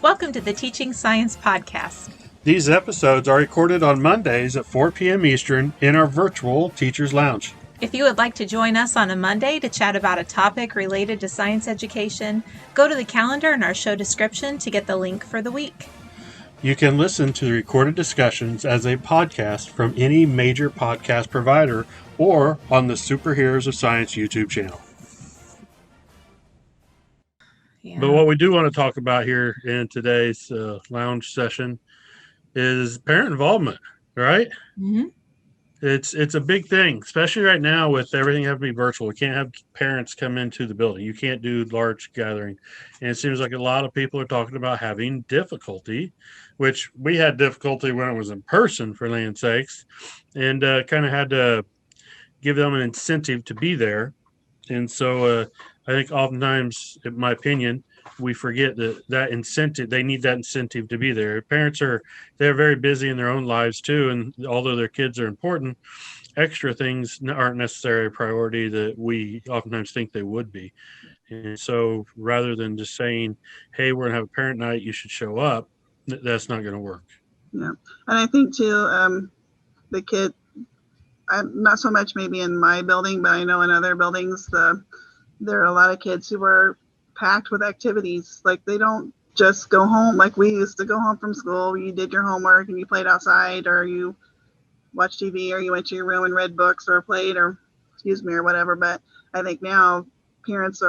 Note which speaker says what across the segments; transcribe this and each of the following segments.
Speaker 1: Welcome to the Teaching Science Podcast.
Speaker 2: These episodes are recorded on Mondays at 4 p.m. Eastern in our virtual Teachers Lounge.
Speaker 1: If you would like to join us on a Monday to chat about a topic related to science education, go to the calendar in our show description to get the link for the week.
Speaker 2: You can listen to the recorded discussions as a podcast from any major podcast provider or on the Superheroes of Science YouTube channel. Yeah. But what we do want to talk about here in today's lounge session is parent involvement, right?
Speaker 1: Mm-hmm.
Speaker 2: It's a big thing, especially right now with everything having to be virtual. We can't have parents come into the building. You can't do large gathering. And it seems like a lot of people are talking about having difficulty, which we had difficulty when it was in person, for land's sakes, and kind of had to give them an incentive to be there. And so I think oftentimes, in my opinion, we forget that incentive. They need that incentive to be there. Parents they're very busy in their own lives too, and although their kids are important, extra things aren't necessarily a priority that we oftentimes think they would be. And so rather than just saying, hey, we're gonna have a parent night, you should show up, that's not going to work.
Speaker 3: Yeah, and I think too, the kid, not so much maybe in my building, but I know in other buildings, there are a lot of kids who are packed with activities. Like they don't just go home like we used to go home from school. You did your homework and you played outside, or you watched TV, or you went to your room and read books or played, or or whatever. But I think now parents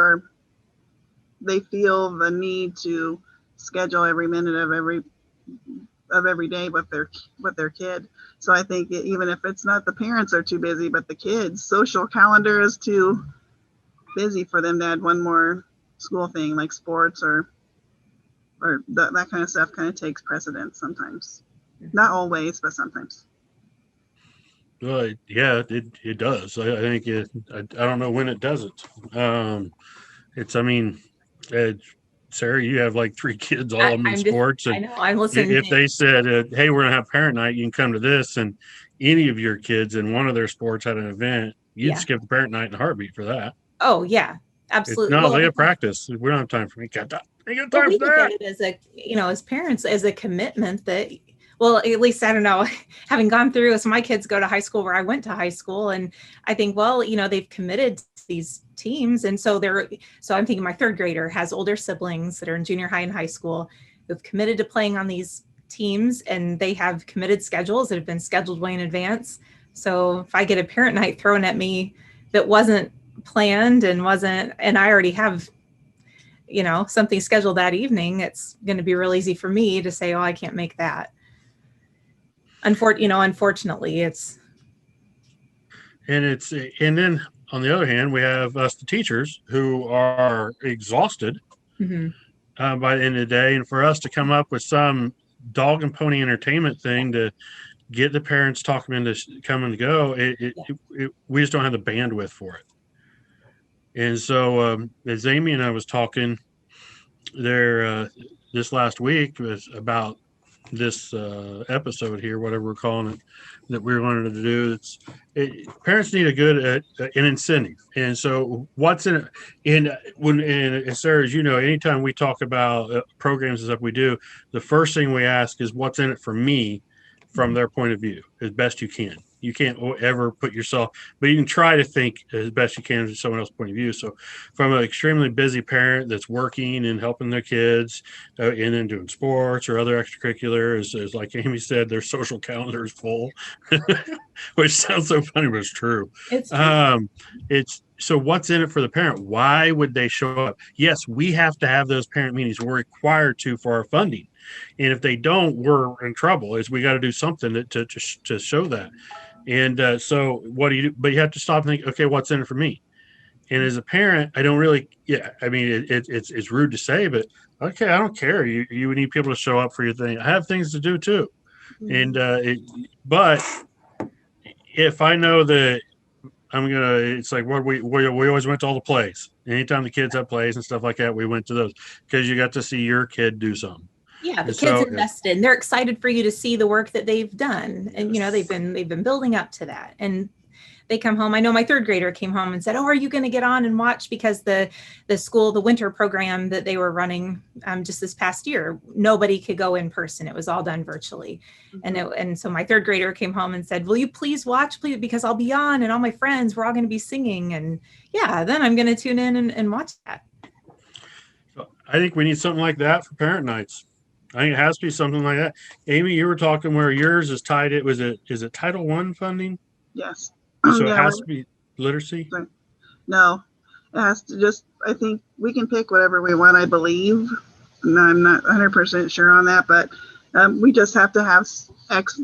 Speaker 3: they feel the need to schedule every minute of every day with their kid. So I think even if it's not the parents are too busy, but the kids' social calendar is too busy for them to add one more school thing like sports or that kind of stuff kind of takes precedence sometimes. Not always, but sometimes.
Speaker 2: Well, yeah, it does. I think I don't know when it doesn't. Sarah, you have like 3 kids, all of them in sports.
Speaker 1: I know, I'm listening.
Speaker 2: If they said, hey, we're going to have parent night, you can come to this, and any of your kids in one of their sports had an event, you'd skip the parent night in a heartbeat for that.
Speaker 1: Oh, yeah, absolutely.
Speaker 2: They have practice. We don't have time for it. We look
Speaker 1: at it as as parents, as a commitment that, well, at least, I don't know, having gone through, so my kids go to high school where I went to high school, and I think, well, they've committed to these teams. And so I'm thinking my 3rd grader has older siblings that are in junior high and high school who've committed to playing on these teams, and they have committed schedules that have been scheduled way in advance. So if I get a parent night thrown at me that wasn't planned and I already have something scheduled that evening, it's going to be real easy for me to say, oh, I can't make that. Unfortunately, it's.
Speaker 2: And then on the other hand, we have us, the teachers, who are exhausted by the end of the day. And for us to come up with some dog and pony entertainment thing to get the parents talking into come and go, we just don't have the bandwidth for it. And so as Amy and I was talking there this last week was about this episode here, whatever we're calling it, that we wanted to do. Parents need a good an incentive, and so what's in it? And Sarah, as you know, anytime we talk about programs and stuff we do, the first thing we ask is what's in it for me, from their point of view, as best you can. You can't ever put yourself, but you can try to think as best you can from someone else's point of view. So from an extremely busy parent that's working and helping their kids and then doing sports or other extracurriculars, as like Amy said, their social calendar is full, which sounds so funny, but it's true.
Speaker 1: It's true.
Speaker 2: So what's in it for the parent? Why would they show up? Yes, we have to have those parent meetings. We're required to for our funding. And if they don't, we're in trouble. We got to do something to show that. And so what do you do? But you have to stop and think, okay, what's in it for me? And as a parent, I don't really, it's rude to say, but okay, I don't care. You need people to show up for your thing. I have things to do too. And, but if I know that it's like what we always went to all the plays. Anytime the kids have plays and stuff like that, we went to those because you got to see your kid do something.
Speaker 1: Yeah, the kids invested, and they're excited for you to see the work that they've done, and they've been building up to that, and they come home. I know my third grader came home and said, "Oh, are you going to get on and watch?" Because the school, the winter program that they were running just this past year, nobody could go in person. It was all done virtually.
Speaker 3: Mm-hmm.
Speaker 1: And so my third grader came home and said, "Will you please watch, please, because I'll be on and all my friends, we're all going to be singing." And yeah, then I'm going to tune in and watch that.
Speaker 2: So I think we need something like that for parent nights. I think it has to be something like that. Amy, you were talking where yours is tied. Is it Title One funding?
Speaker 3: Yes.
Speaker 2: So it
Speaker 3: Yeah.
Speaker 2: has to be literacy.
Speaker 3: No, it has to just, I think we can pick whatever we want, I believe. No, I'm not 100% sure on that, but we just have to have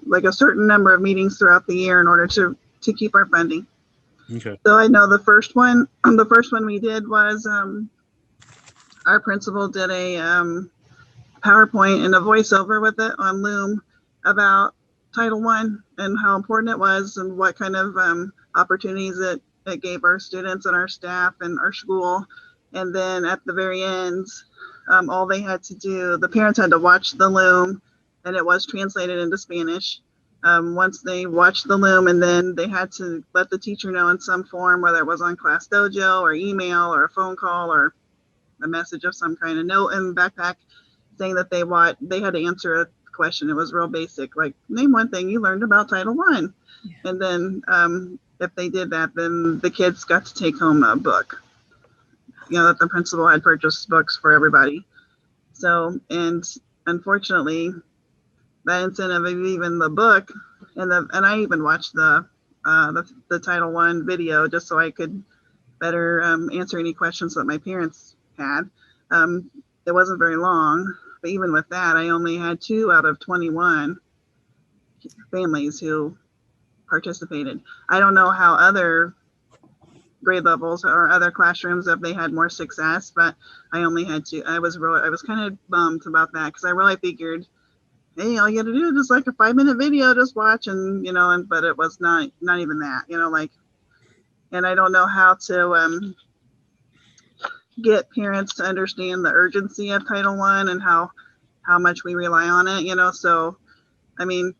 Speaker 3: like a certain number of meetings throughout the year in order to keep our funding.
Speaker 2: Okay.
Speaker 3: So I know the first one we did was our principal did a PowerPoint and a voiceover with it on Loom about Title One and how important it was and what kind of opportunities it gave our students and our staff and our school. And then at the very end, all they had to do, the parents had to watch the Loom, and it was translated into Spanish. Once they watched the Loom, and then they had to let the teacher know in some form, whether it was on Class Dojo or email or a phone call or a message of some kind, a note in the backpack saying that they had to answer a question. It was real basic, like name one thing you learned about Title One. Yeah. And then if they did that, then the kids got to take home a book. You know, that the principal had purchased books for everybody. So, and unfortunately, that incentive of even the book, and I even watched the Title One video just so I could better answer any questions that my parents had. It wasn't very long, but even with that, I only had 2 out of 21 families who participated. I don't know how other grade levels or other classrooms if they had more success, but I only had 2. I was kind of bummed about that because I really figured, hey, all you had to do is just like a 5-minute video, just watch, and but it was not even that, like, and I don't know how to get parents to understand the urgency of Title One and how much we rely on it, so I mean,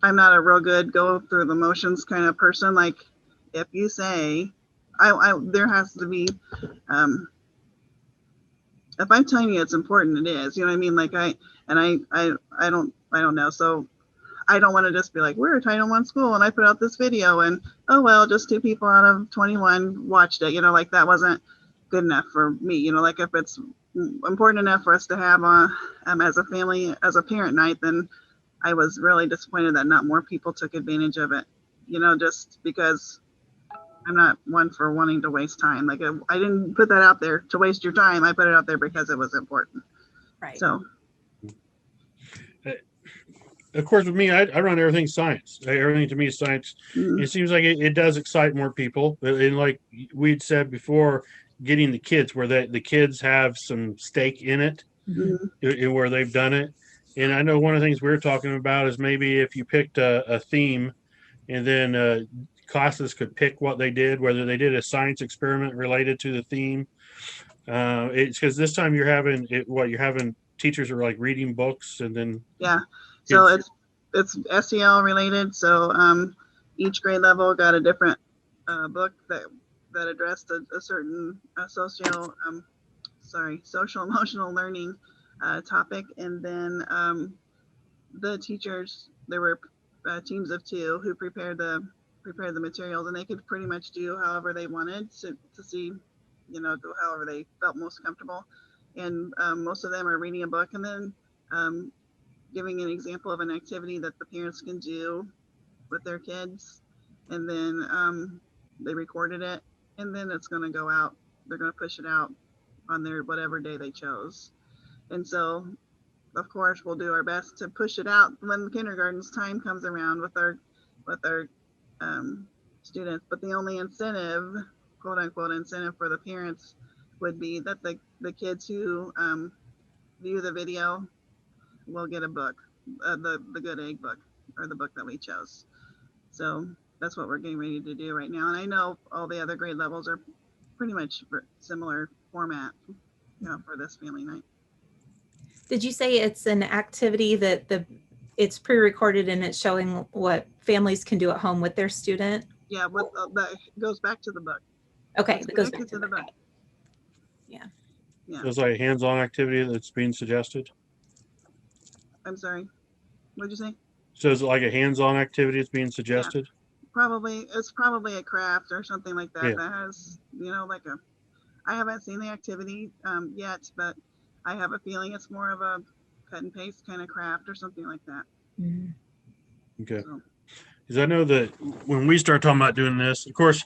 Speaker 3: I'm not a real good go through the motions kind of person. Like, if you say there has to be if I'm telling you it's important, it is, you know what I mean? Like, I don't know, so I don't want to just be like, we're a Title One school and I put out this video and oh well, just 2 people out of 21 watched it, like that wasn't good enough for me, like if it's important enough for us to have as a family, as a parent night, then I was really disappointed that not more people took advantage of it, just because I'm not one for wanting to waste time. Like, I didn't put that out there to waste your time. I put it out there because it was important.
Speaker 1: Right.
Speaker 3: So
Speaker 2: of course, with me, I run everything science. Everything to me is science. It seems like it does excite more people. And like we'd said before, getting the kids where the kids have some stake in it, where they've done it. And I know one of the things we were talking about is maybe if you picked a theme, and then classes could pick what they did, whether they did a science experiment related to the theme. It's because this time you're having teachers are like reading books, and then
Speaker 3: yeah. So it's SEL related. So each grade level got a different book that addressed a certain social emotional learning topic, and then the teachers, there were teams of 2 who prepared the materials, and they could pretty much do however they wanted to see, however they felt most comfortable. And most of them are reading a book and then giving an example of an activity that the parents can do with their kids, and then they recorded it, and then it's going to go out. They're going to push it out on their whatever day they chose. And so, of course, we'll do our best to push it out when kindergarten's time comes around with our students. But the only incentive, quote unquote, incentive for the parents would be that the kids who view the video will get a book, the Good Egg book, or the book that we chose. So that's what we're getting ready to do right now. And I know all the other grade levels are pretty much similar format, for this family night.
Speaker 1: Did you say it's an activity that it's pre-recorded and it's showing what families can do at home with their student?
Speaker 3: Yeah, with that goes back to the book.
Speaker 1: Okay,
Speaker 3: It's
Speaker 1: that goes back
Speaker 3: connected
Speaker 1: to the book. Yeah.
Speaker 3: Yeah.
Speaker 2: So it's like a hands-on activity that's being suggested.
Speaker 3: I'm sorry. What'd you say?
Speaker 2: So it's like a hands-on activity that's being
Speaker 3: Yeah.
Speaker 2: suggested.
Speaker 3: Probably it's probably a craft or something like that
Speaker 2: Yeah.
Speaker 3: that has, like a. I haven't seen the activity yet, but I have a feeling it's more of a cut and paste kind of craft or something like that.
Speaker 1: Mhm.
Speaker 2: Okay.
Speaker 3: So,
Speaker 2: Because I know that when we start talking about doing this, of course,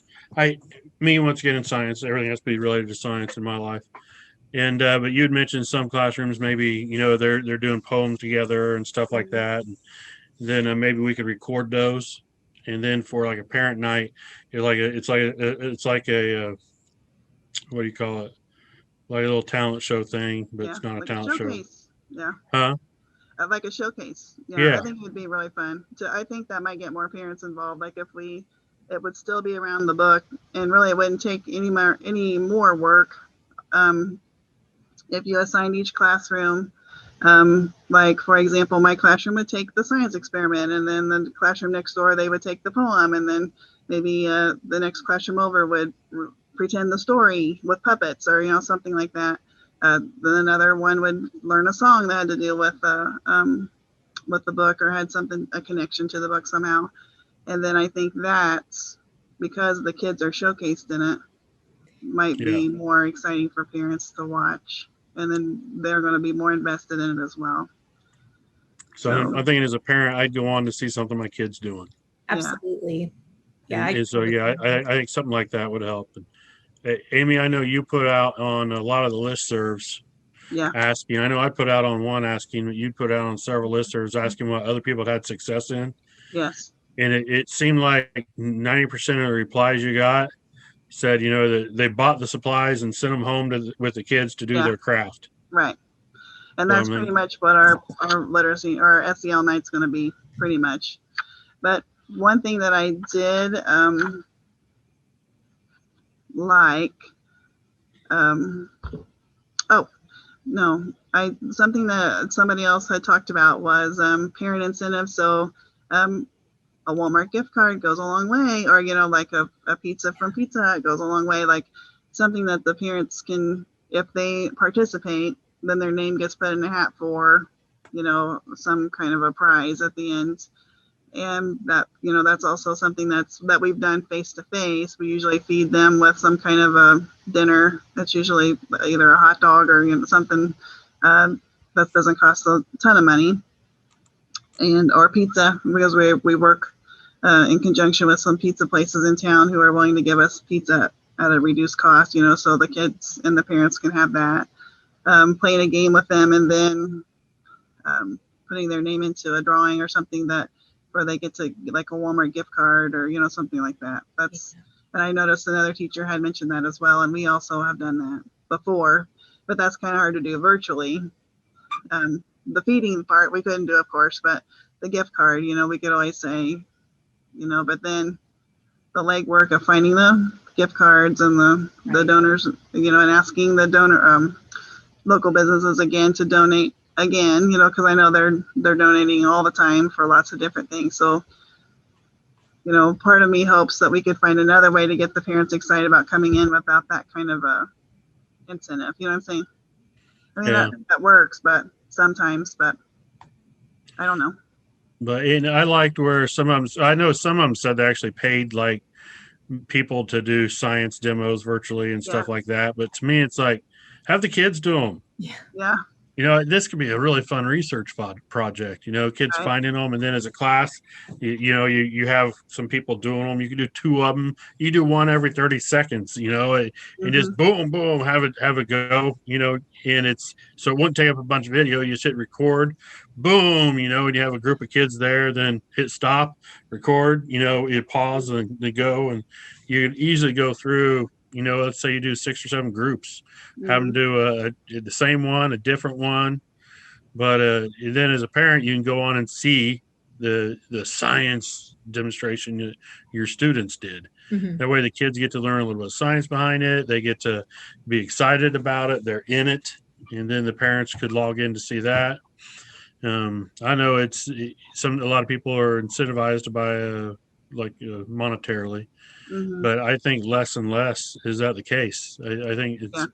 Speaker 2: me once again in science, everything has to be related to science in my life. And but you'd mentioned some classrooms maybe they're doing poems together and stuff like
Speaker 3: mhm.
Speaker 2: that. And then maybe we could record those, and then for like a parent night, it's like a what do you call it? Like a little talent show thing, but
Speaker 3: Yeah,
Speaker 2: it's not a
Speaker 3: like a
Speaker 2: talent show,
Speaker 3: showcase. Yeah,
Speaker 2: huh?
Speaker 3: like a showcase. Yeah, I
Speaker 2: Yeah,
Speaker 3: think it would be really fun. I think that might get more parents involved. Like if it would still be around the book, and really it wouldn't take any more work. Um, if you assigned each classroom, like for example, my classroom would take the science experiment, and then the classroom next door they would take the poem, and then maybe the next classroom over would pretend the story with puppets or something like that. Then another one would learn a song that had to do with the book or had something a connection to the book somehow. And then I think that's because the kids are showcased in it might
Speaker 2: yeah.
Speaker 3: be more exciting for parents to watch, and then they're going to be more invested in it as well.
Speaker 2: So
Speaker 3: So
Speaker 2: I'm thinking as a parent, I'd go on to see something my kid's doing,
Speaker 3: yeah,
Speaker 1: Absolutely. Yeah,
Speaker 2: and,
Speaker 1: I
Speaker 2: and so
Speaker 1: feel the
Speaker 2: yeah,
Speaker 1: same.
Speaker 2: I think something like that would help. And, Amy, I know you put out on a lot of the listservs
Speaker 3: yeah,
Speaker 2: asking. I know I put out on one asking, but you put out on several listservs asking what other people had success in.
Speaker 3: yes,
Speaker 2: And it seemed like 90% of the replies you got said, that they bought the supplies and sent them home with the kids to do
Speaker 3: yeah,
Speaker 2: their craft.
Speaker 3: right. And
Speaker 2: So I
Speaker 3: that's pretty
Speaker 2: mean,
Speaker 3: much what our literacy or SEL night's going to be pretty much. But one thing that I did like, um, oh no, I something that somebody else had talked about was parent incentives. So um, a Walmart gift card goes a long way, or like a pizza from Pizza Hut goes a long way. Like something that the parents can, if they participate, then their name gets put in a hat for, some kind of a prize at the end. And that's also something that we've done face to face. We usually feed them with some kind of a dinner. That's usually either a hot dog or something that doesn't cost a ton of money, and or pizza, because we work in conjunction with some pizza places in town who are willing to give us pizza at a reduced cost, so the kids and the parents can have that. Playing a game with them, and then putting their name into a drawing or something that where they get to like a Walmart gift card or something like that. And I noticed another teacher had mentioned that as well, and we also have done that before, but that's kind of hard to do virtually. The feeding part we couldn't do, of course, but the gift card, we could always say, but then the legwork of finding the gift cards and the
Speaker 1: Right.
Speaker 3: donors, and asking the donor local businesses again to donate again, because I know they're donating all the time for lots of different things. So, part of me hopes that we could find another way to get the parents excited about coming in without that kind of a incentive. You know what I'm saying? I mean
Speaker 2: yeah.
Speaker 3: that works, but sometimes, but I don't know.
Speaker 2: But I liked where some of them, I know some of them said they actually paid like people to do science demos virtually and
Speaker 3: Yeah,
Speaker 2: stuff like that. But to me, it's like, have the kids do them.
Speaker 1: Yeah.
Speaker 3: yeah,
Speaker 2: This could be a really fun research project. Kids
Speaker 3: right.
Speaker 2: finding them, and then as a class, you have some people doing them. You can do two of them. You do one every 30 seconds. And
Speaker 3: Mm-hmm.
Speaker 2: just boom, boom, have it go. And it's so it wouldn't take up a bunch of video. You just hit record, boom. And you have a group of kids there. Then hit stop, record. You pause and they go, and you can easily go through. Let's say you do 6 or 7 groups, have
Speaker 3: Mm-hmm.
Speaker 2: them do the same one, a different one. But then as a parent, you can go on and see the science demonstration that your students did.
Speaker 1: Mhm.
Speaker 2: That way, the kids get to learn a little bit of science behind it. They get to be excited about it. They're in it, and then the parents could log in to see that. I know a lot of people are incentivized to buy monetarily.
Speaker 3: Mm-hmm.
Speaker 2: But I think less and less is that the case. I think it's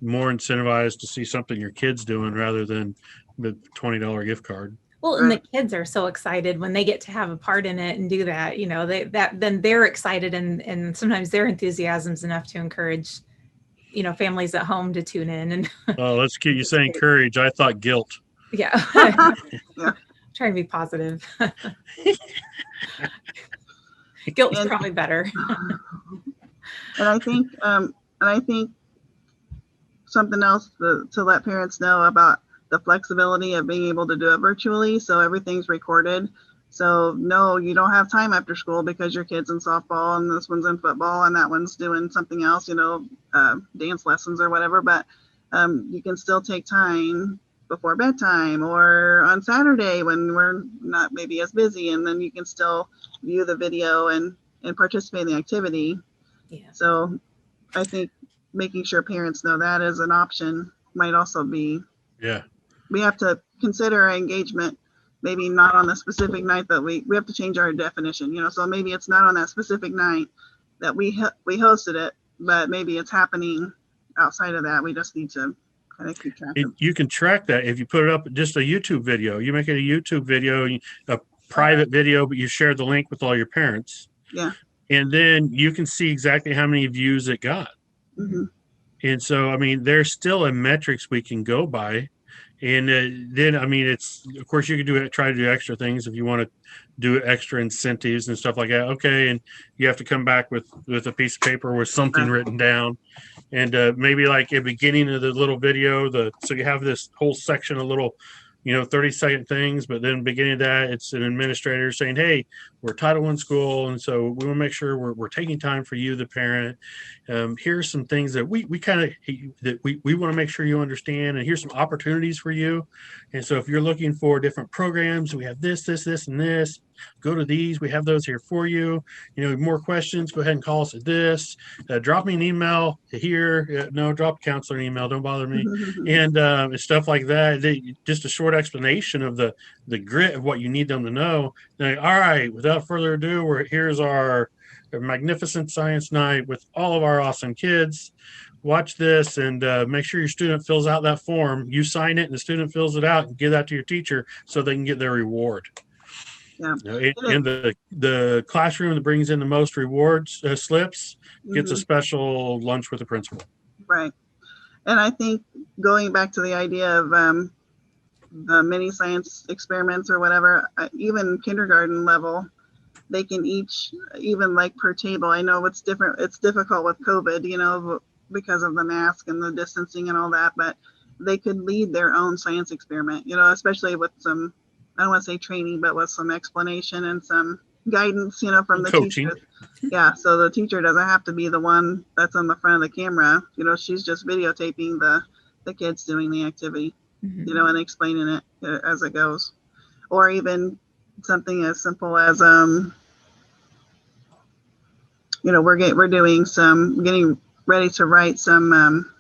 Speaker 2: more incentivized to see something your kid's doing rather than the $20 gift card.
Speaker 1: Well, and the kids are so excited when they get to have a part in it and do that, then they're excited, and sometimes their enthusiasm's enough to encourage, families at home to tune in. And
Speaker 2: Oh, that's cute. You saying courage. I thought guilt.
Speaker 1: yeah.
Speaker 3: Yeah.
Speaker 1: Trying to be positive. Guilt's probably better.
Speaker 3: And I think something else to let parents know about the flexibility of being able to do it virtually. So everything's recorded. So no, you don't have time after school because your kid's in softball and this one's in football and that one's doing something else, dance lessons or whatever. But you can still take time before bedtime or on Saturday when we're not maybe as busy, and then you can still view the video and participate in the activity.
Speaker 1: Yeah.
Speaker 3: So I think making sure parents know that as an option might also be.
Speaker 2: Yeah.
Speaker 3: We have to consider our engagement, maybe not on the specific night that we have to change our definition, so maybe it's not on that specific night that we hosted it, but maybe it's happening outside of that. We just need to kind of keep track of.
Speaker 2: You can track that if you put it up just a YouTube video. You make it a YouTube video, a private video, but you share the link with all your parents.
Speaker 3: Yeah.
Speaker 2: And then you can see exactly how many views it got.
Speaker 3: Mm-hmm.
Speaker 2: And so, I mean, there's still a metrics we can go by. And then, I mean, it's, of course, you can try to do extra things if you want to do extra incentives and stuff like that. Okay. And you have to come back with a piece of paper with something written down. And maybe like at the beginning of the little video, so you have this whole section of little, 30-second things, but then beginning of that, it's an administrator saying, hey, we're Title I school, and so we want to make sure we're taking time for you, the parent. Here's some things that we want to make sure you understand, and here's some opportunities for you. And so if you're looking for different programs, we have this, and this. Go to these. We have those here for you. More questions, go ahead and call us at this. Drop me an email here. No, drop a counselor an email. Don't bother me. And stuff like that. Just a short explanation of the grit of what you need them to know. Like, all right, without further ado, here's our magnificent science night with all of our awesome kids. Watch this and make sure your student fills out that form. You sign it and the student fills it out and give that to your teacher so they can get their reward.
Speaker 3: Yeah.
Speaker 2: In the classroom that brings in the most rewards slips gets a special lunch with the principal.
Speaker 3: Right. And I think going back to the idea of the mini science experiments or whatever, even kindergarten level, they can each, even like per table. I know it's different. It's difficult with COVID, because of the mask and the distancing and all that, but they could lead their own science experiment, especially with some, I don't want to say training, but with some explanation and some guidance, from the
Speaker 2: coaching.
Speaker 3: teacher. Yeah. So the teacher doesn't have to be the one that's on the front of the camera. She's just videotaping the kids doing the activity, and explaining it as it goes. Or even something as simple as, we're getting ready to write some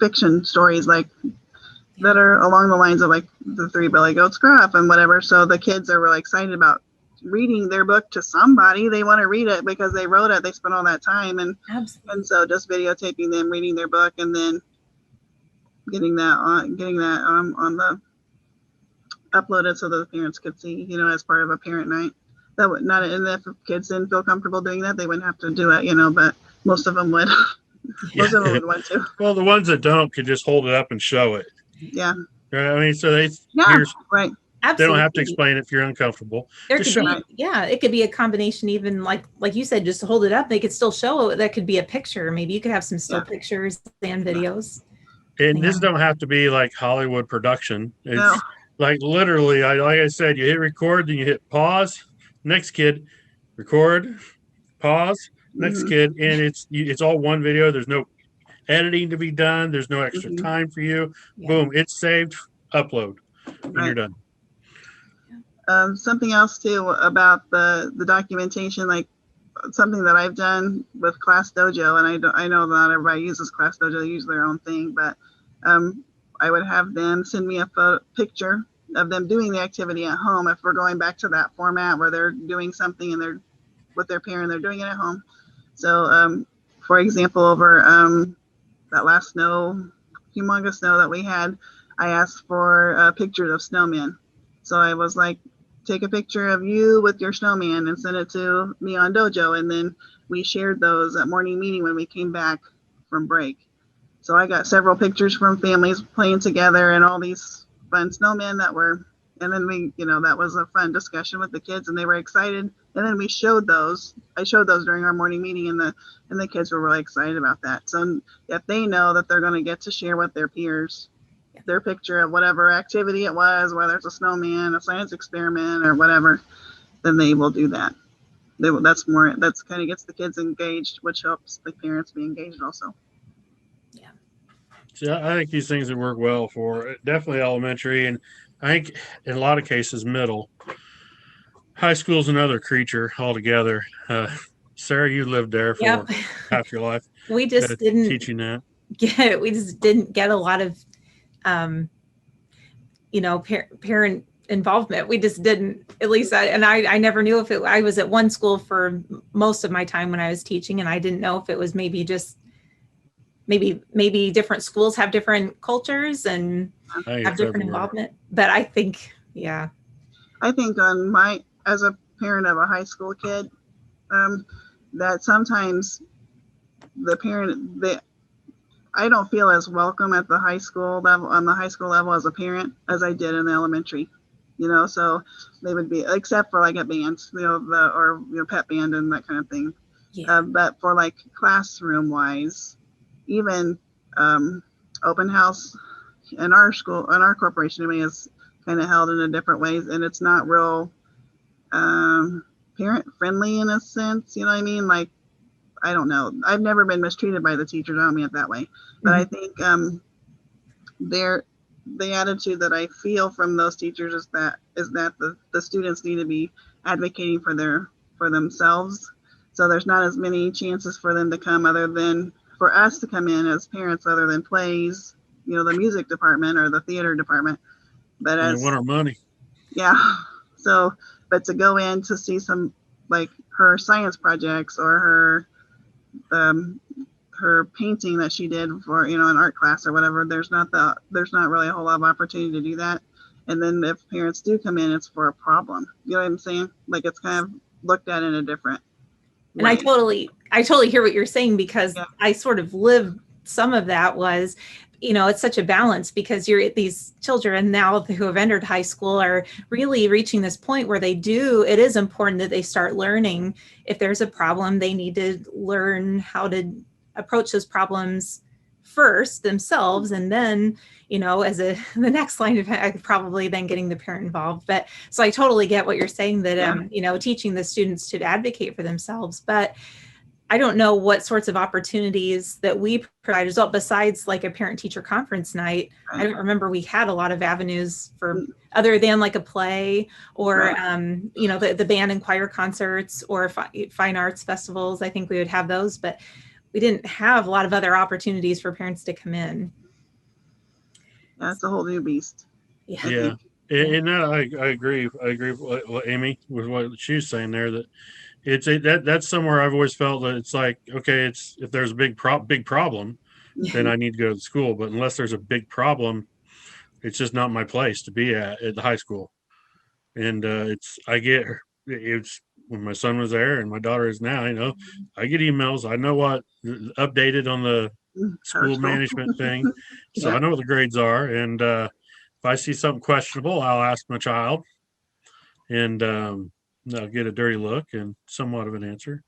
Speaker 3: fiction stories that are along the lines of like the Three Billy Goats Gruff and whatever. So the kids are really excited about reading their book to somebody. They want to read it because they wrote it. They spent all that time, and so just videotaping them reading their book and then getting that on the uploaded so the parents could see, as part of a parent night. That would not, and if kids didn't feel comfortable doing that, they wouldn't have to do it, but most of them would. Most of them would want to.
Speaker 2: Well, the ones that don't could just hold it up and show it.
Speaker 3: Yeah.
Speaker 2: I mean, so
Speaker 3: right.
Speaker 1: Absolutely.
Speaker 2: They don't have to explain it if you're uncomfortable.
Speaker 1: It could be a combination, even like you said, just to hold it up. They could still show it. That could be a picture. Maybe you could have some still pictures and videos.
Speaker 2: And this don't have to be like Hollywood production. It's like literally, like I said, you hit record, then you hit pause. Next kid, record, pause. Next kid, and it's all one video. There's no editing to be done. There's no extra time for you. Boom, it's saved. Upload, and you're done.
Speaker 3: Something else too about the documentation, like something that I've done with Class Dojo, and I know not everybody uses Class Dojo; they use their own thing, but I would have them send me a picture of them doing the activity at home. If we're going back to that format where they're doing something and they're with their parent, they're doing it at home. So, for example, over that last humongous snow that we had, I asked for pictures of snowmen. So I was like, take a picture of you with your snowman and send it to me on Dojo. And then we shared those at morning meeting when we came back from break. So I got several pictures from families playing together and all these fun snowmen that were, and then we, that was a fun discussion with the kids and they were excited. And then we showed those. I showed those during our morning meeting and the kids were really excited about that. So if they know that they're going to get to share with their peers their picture of whatever activity it was, whether it's a snowman, a science experiment, or whatever, then they will do that. That's kind of gets the kids engaged, which helps the parents be engaged also.
Speaker 1: Yeah.
Speaker 2: So I think these things would work well for definitely elementary, and I think in a lot of cases middle. High school's another creature altogether. Sarah, you lived there for
Speaker 1: Yep.
Speaker 2: half your life.
Speaker 1: We just didn't
Speaker 2: teaching that.
Speaker 1: we just didn't get a lot of parent involvement. We just didn't, at least I never knew if I was at one school for most of my time when I was teaching, and I didn't know if it was maybe different schools have different cultures and have different involvement. But I think, yeah.
Speaker 3: I think as a parent of a high school kid, that sometimes I don't feel as welcome at the high school level as a parent as I did in the elementary, so they would be, except for like at bands, or pep band and that kind of thing. Yeah. But for like classroom wise, even open house in our school, in our corporation, is kind of held in a different ways, and it's not real parent friendly in a sense. You know what I mean? Like, I don't know. I've never been mistreated by the teachers. I don't mean it that way. But I think the attitude that I feel from those teachers is that the students need to be advocating for themselves. So there's not as many chances for them to come other than for us to come in as parents, other than plays, the music department or the theater department. But
Speaker 2: they want our money.
Speaker 3: Yeah. So, but to go in to see some, like her science projects or her painting that she did for an art class or whatever, there's not really a whole lot of opportunity to do that. And then if parents do come in, it's for a problem. You know what I'm saying? Like, it's kind of looked at in a different
Speaker 1: way. And I totally hear what you're saying, because I sort of lived some of that. Was, it's such a balance, because these children now who have entered high school are really reaching this point where it is important that they start learning if there's a problem, they need to learn how to approach those problems first themselves. And then, as the next line of probably then getting the parent involved. But so I totally get what you're saying, that, teaching the students to advocate for themselves. But I don't know what sorts of opportunities that we provide as well, besides like a parent teacher conference night. I don't remember we had a lot of avenues for other than like a play or, the band and choir concerts or fine arts festivals. I think we would have those, but we didn't have a lot of other opportunities for parents to come in.
Speaker 3: That's a whole new beast.
Speaker 2: Yeah. And I agree. I agree with Amy, with what she was saying there, that that's somewhere I've always felt that it's like, okay, if there's a big problem, then I need to go to the school. But unless there's a big problem, it's just not my place to be at the high school. And it's when my son was there and my daughter is now, I get emails. I know what updated on the school management thing. So I know what the grades are. And if I see something questionable, I'll ask my child. And I'll get a dirty look and somewhat of an answer.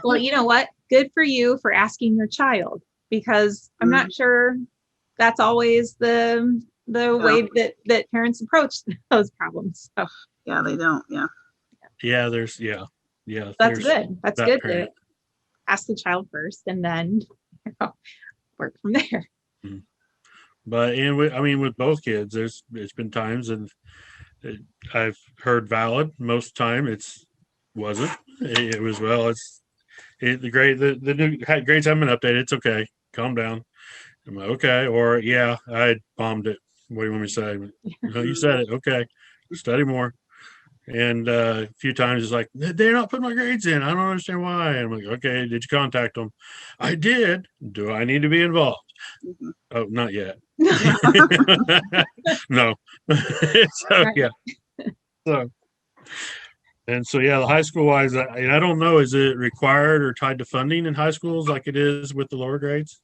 Speaker 1: Well, you know what? Good for you for asking your child, because I'm not sure that's always the way that parents approach those problems. So.
Speaker 3: Yeah, they don't. Yeah.
Speaker 2: Yeah, that's
Speaker 1: good. That's good to ask the child first and then work from there.
Speaker 2: But with both kids, it's been times, and I've heard valid. Most of the time, wasn't. It was, the grade. The new grades haven't been updated. It's okay. Calm down. I'm like, okay. Or I bombed it. What do you want me to say? No, you said it. Okay. Study more. And a few times it's like, they're not putting my grades in. I don't understand why. And I'm like, okay, did you contact them? I did. Do I need to be involved?
Speaker 3: Mhm.
Speaker 2: Oh, not yet. No. So, yeah. So, and so, yeah, the high school wise, I don't know, is it required or tied to funding in high schools like it is with the lower grades?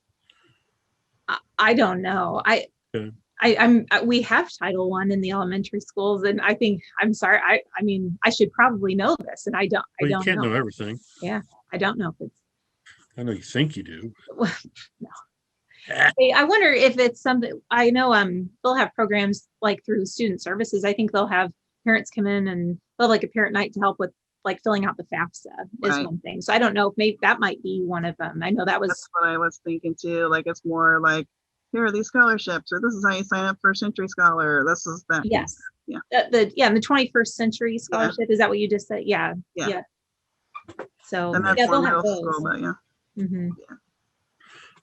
Speaker 1: I don't know.
Speaker 2: Okay.
Speaker 1: We have Title I in the elementary schools, and I think, I'm sorry, I mean, I should probably know this, and I don't.
Speaker 2: Well,
Speaker 1: I don't
Speaker 2: you can't
Speaker 1: know.
Speaker 2: know everything.
Speaker 1: Yeah, I don't know if it's.
Speaker 2: I know you think you do.
Speaker 1: No. Hey, I wonder if it's something. I know they'll have programs like through student services. I think they'll have parents come in and they'll have like a parent night to help with like filling out the FAFSA is
Speaker 3: Right.
Speaker 1: one thing. So I don't know if maybe that might be one of them. I know that was.
Speaker 3: That's what I was thinking too. Like it's more like, here are these scholarships, or this is how you sign up for Century Scholar. This is that.
Speaker 1: Yes.
Speaker 3: Yeah.
Speaker 1: And the 21st Century Scholarship. Is that what you just said? Yeah.
Speaker 3: Yeah.
Speaker 1: So
Speaker 3: And that's
Speaker 1: yeah, they'll
Speaker 3: more
Speaker 1: have
Speaker 3: middle
Speaker 1: those.
Speaker 3: school, but yeah.
Speaker 1: Mhm.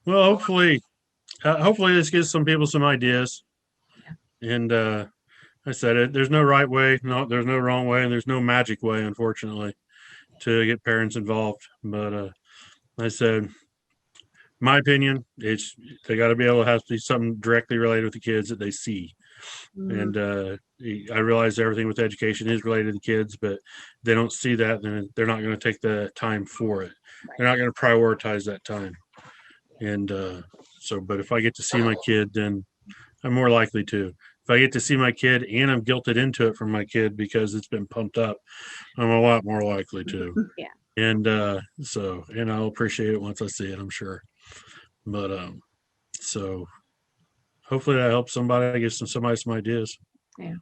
Speaker 2: Well, hopefully this gives some people some ideas. And I said it. There's no right way. No, there's no wrong way, and there's no magic way, unfortunately, to get parents involved. But I said, my opinion, they got to be able to have to be something directly related with the kids that they see.
Speaker 3: Mhm.
Speaker 2: And I realize everything with education is related to the kids, but they don't see that, then they're not going to take the time for it. They're not going to prioritize that time. And but if I get to see my kid, then I'm more likely to. If I get to see my kid and I'm guilted into it from my kid because it's been pumped up, I'm a lot more likely to.
Speaker 1: Yeah.
Speaker 2: And and I'll appreciate it once I see it, I'm sure. But so hopefully that helps somebody, get somebody some ideas.
Speaker 1: Yeah.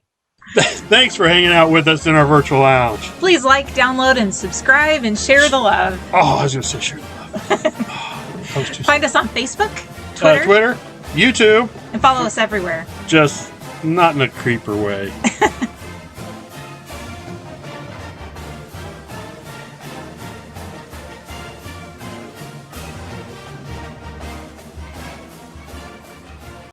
Speaker 2: Thanks for hanging out with us in our virtual lounge.
Speaker 1: Please like, download, and subscribe and share the love.
Speaker 2: Oh, I was going to say share the love.
Speaker 1: Find us on Facebook, Twitter,
Speaker 2: YouTube,
Speaker 1: and follow us everywhere.
Speaker 2: just not in a creeper way.